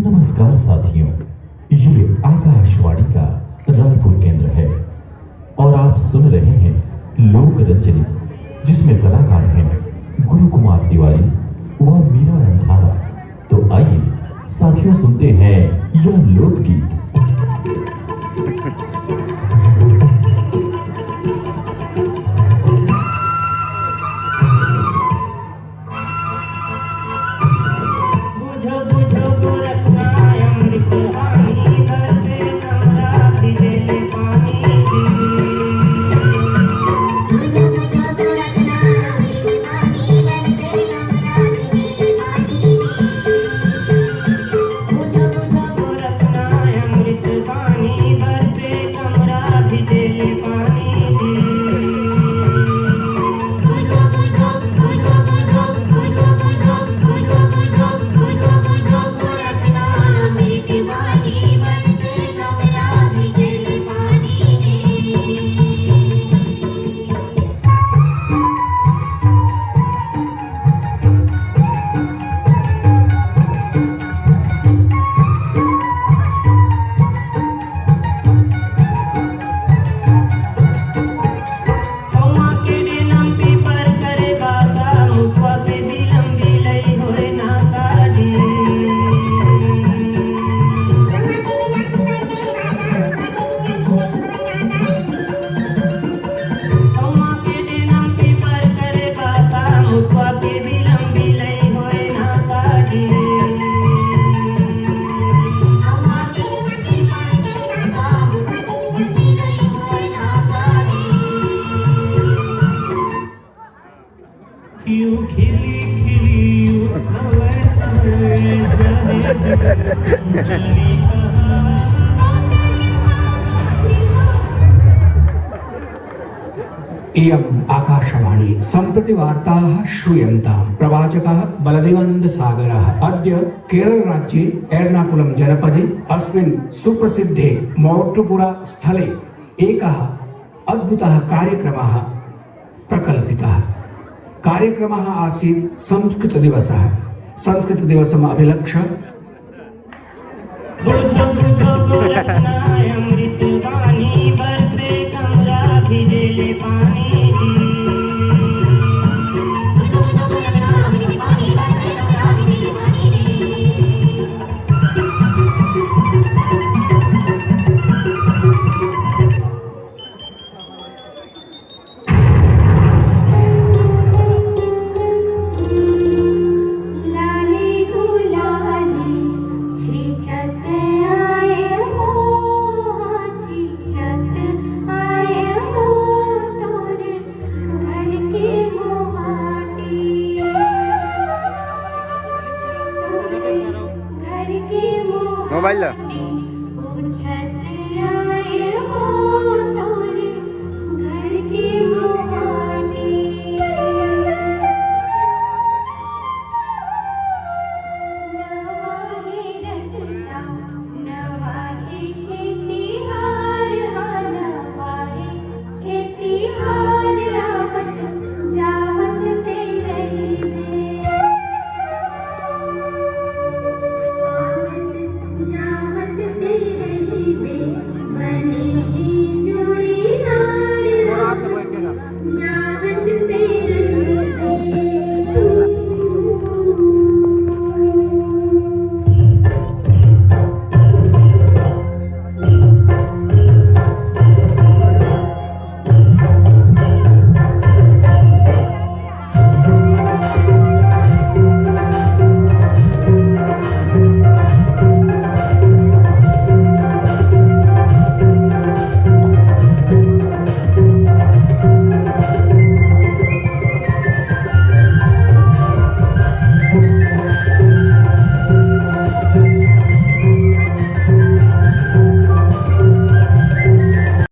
नमस्कार साथियों, ये आकाशवाणी का रायपुर केंद्र है और आप सुन रहे हैं लोक रंजनी, जिसमें कलाकार हैं गुरु कुमार तिवारी व मीरा रंधावा। तो आइए साथियों सुनते हैं यह लोकगीत। इयम् आकाशवाणी सम्प्रति वार्ताः श्रूयन्ताम्। प्रवाचकः बलदेवानंद सागरः। अद्य केरल राज्ये एर्नाकुलम जनपदे अस्मिन् सुप्रसिद्धे मोट्टुपुरा स्थले एकः अद्भुतः कार्यक्रमः प्रकल्पितः। कार्यक्रमः आसीत् संस्कृत दिवसः। संस्कृत दिवसम् अभिलक्ष्य